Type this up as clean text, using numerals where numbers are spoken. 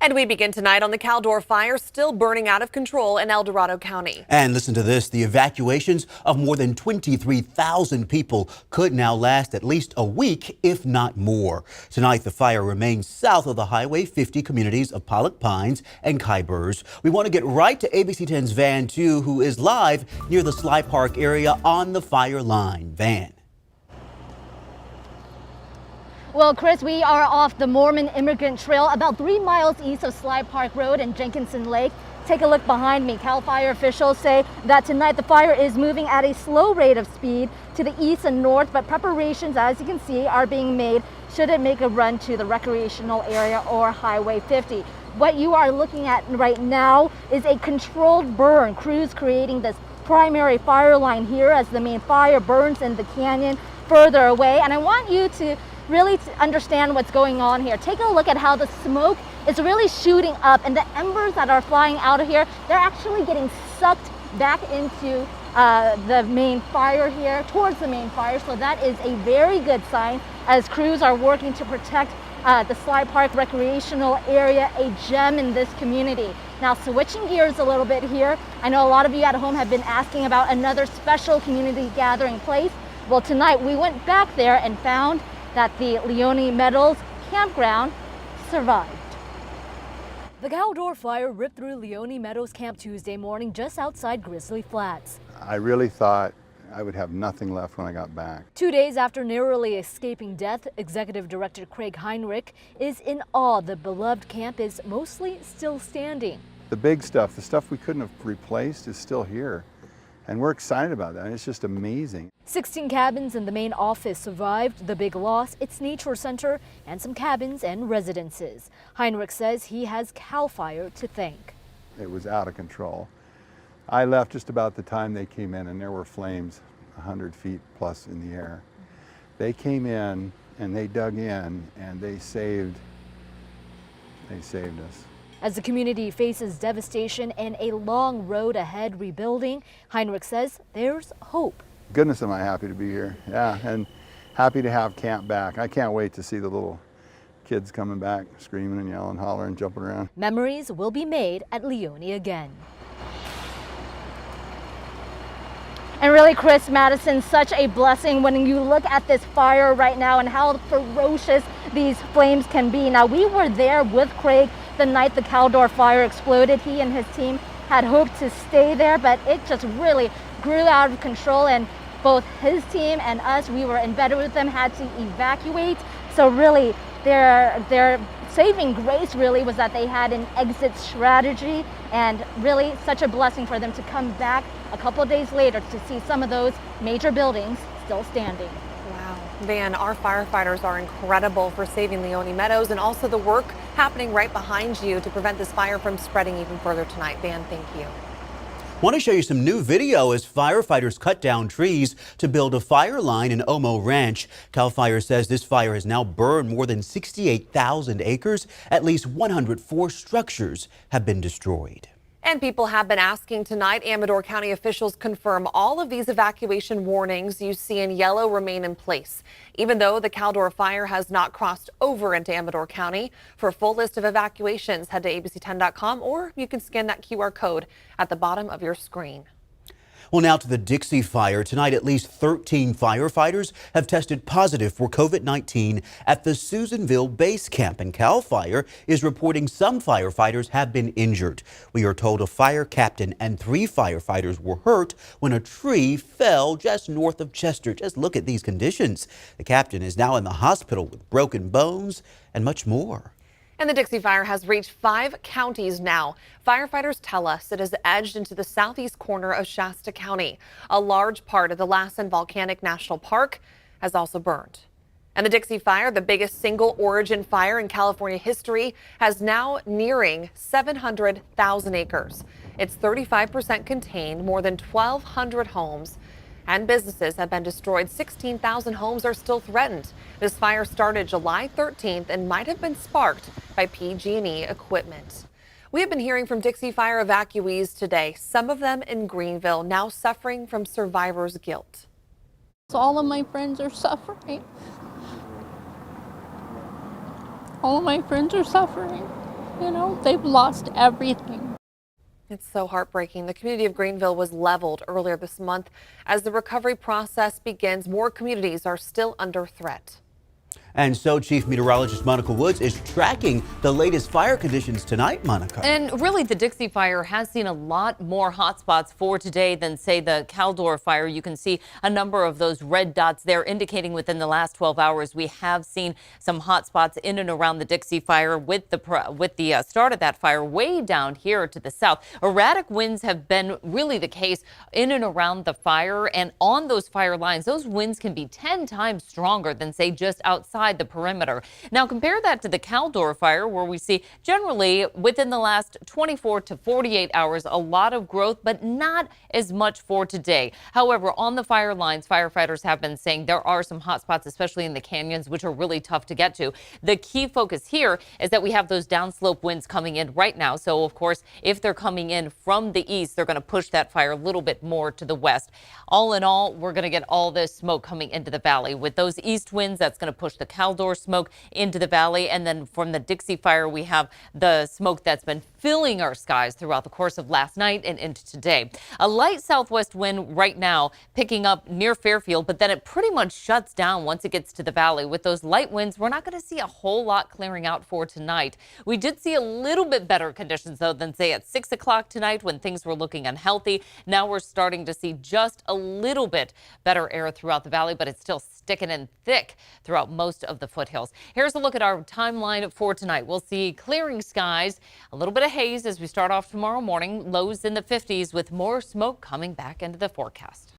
And we begin tonight on the Caldor Fire, still burning out of control in El Dorado County. And listen to this, the evacuations of more than 23,000 people could now last at least a week, if not more. Tonight, the fire remains south of the Highway 50 communities of Pollock Pines and Kybers. We want to get right to ABC 10's Van 2, who is live near the Sly Park area on the fire line. Van. Well, Chris, we are off the Mormon Immigrant Trail about 3 miles east of Sly Park Road and Jenkinson Lake. Take a look behind me. Cal Fire officials say that tonight the fire is moving at a slow rate of speed to the east and north, but preparations, as you can see, are being made should it make a run to the recreational area or Highway 50. What you are looking at right now is a controlled burn. Crews creating this primary fire line here as the main fire burns in the canyon further away. And I want you to really understand what's going on here. Take a look at how the smoke is really shooting up, and the embers that are flying out of here, they're actually getting sucked back into the main fire here, towards the main fire. So that is a very good sign as crews are working to protect the Sly Park recreational area, a gem in this community. Now, switching gears a little bit here, I know a lot of you at home have been asking about another special community gathering place. Well, tonight we went back there and found that the Leone Meadows campground survived. The Caldor Fire ripped through Leone Meadows Camp Tuesday morning just outside Grizzly Flats. I really thought I would have nothing left when I got back. 2 days after narrowly escaping death, Executive Director Craig Heinrich is in awe the beloved camp is mostly still standing. The big stuff, the stuff we couldn't have replaced, is still here. And we're excited about that. It's just amazing. 16 cabins in the main office survived the big loss, its nature center, and some cabins and residences. Heinrich says he has Cal Fire to thank. It was out of control. I left just about the time they came in, and there were flames 100 feet plus in the air. They came in and they dug in and they saved us. As the community faces devastation and a long road ahead rebuilding, Heinrich says there's hope. Goodness, am I happy to be here. Yeah, and happy to have camp back. I can't wait to see the little kids coming back, screaming and yelling, hollering, jumping around. Memories will be made at Leone again. And really, Chris, Madison, such a blessing when you look at this fire right now and how ferocious these flames can be. Now, we were there with Craig the night the Caldor Fire exploded. He and his team had hoped to stay there, but it just really grew out of control, and both his team and us, we were embedded with them, had to evacuate. So really, their saving grace really was that they had an exit strategy, and really such a blessing for them to come back a couple of days later to see some of those major buildings still standing. Wow. Van, our firefighters are incredible for saving Leone Meadows, and also the work happening right behind you to prevent this fire from spreading even further tonight. Van, thank you. Want to show you some new video as firefighters cut down trees to build a fire line in Omo Ranch. Cal Fire says this fire has now burned more than 68,000 acres. At least 104 structures have been destroyed. And people have been asking tonight. Amador County officials confirm all of these evacuation warnings you see in yellow remain in place, even though the Caldor Fire has not crossed over into Amador County. For a full list of evacuations, head to abc10.com, or you can scan that QR code at the bottom of your screen. Well, now to the Dixie Fire. Tonight, at least 13 firefighters have tested positive for COVID-19 at the Susanville Base Camp, and Cal Fire is reporting some firefighters have been injured. We are told a fire captain and 3 firefighters were hurt when a tree fell just north of Chester. Just look at these conditions. The captain is now in the hospital with broken bones and much more. And the Dixie Fire has reached 5 counties now. Firefighters tell us it has edged into the southeast corner of Shasta County. A large part of the Lassen Volcanic National Park has also burned. And the Dixie Fire, the biggest single origin fire in California history, has now nearing 700,000 acres. It's 35% contained, more than 1,200 homes and businesses have been destroyed. 16,000 homes are still threatened. This fire started July 13th and might have been sparked by PG&E equipment. We have been hearing from Dixie Fire evacuees today, some of them in Greenville, now suffering from survivor's guilt. All of my friends are suffering. All of my friends are suffering. You know, they've lost everything. It's so heartbreaking. The community of Greenville was leveled earlier this month. As the recovery process begins, more communities are still under threat. And so Chief Meteorologist Monica Woods is tracking the latest fire conditions tonight, Monica. And really, the Dixie Fire has seen a lot more hotspots for today than, say, the Caldor Fire. You can see a number of those red dots there indicating within the last 12 hours we have seen some hotspots in and around the Dixie Fire with the start of that fire way down here to the south. Erratic winds have been really the case in and around the fire, and on those fire lines, those winds can be 10 times stronger than, say, just outside the perimeter. Now compare that to the Caldor Fire, where we see generally within the last 24 to 48 hours a lot of growth, but not as much for today. However, on the fire lines, firefighters have been saying there are some hot spots, especially in the canyons, which are really tough to get to. The key focus here is that we have those downslope winds coming in right now. So of course, if they're coming in from the east, they're going to push that fire a little bit more to the west. All in all, we're going to get all this smoke coming into the valley. With those east winds, that's going to push the Caldor smoke into the valley. And then from the Dixie Fire, we have the smoke that's been filling our skies throughout the course of last night and into today. A light southwest wind right now picking up near Fairfield, but then it pretty much shuts down once it gets to the valley. With those light winds, we're not going to see a whole lot clearing out for tonight. We did see a little bit better conditions, though, than, say, at 6 o'clock tonight when things were looking unhealthy. Now we're starting to see just a little bit better air throughout the valley, but it's still sticking in thick throughout most of the foothills. Here's a look at our timeline for tonight. We'll see clearing skies, a little bit of haze as we start off tomorrow morning, lows in the 50s with more smoke coming back into the forecast.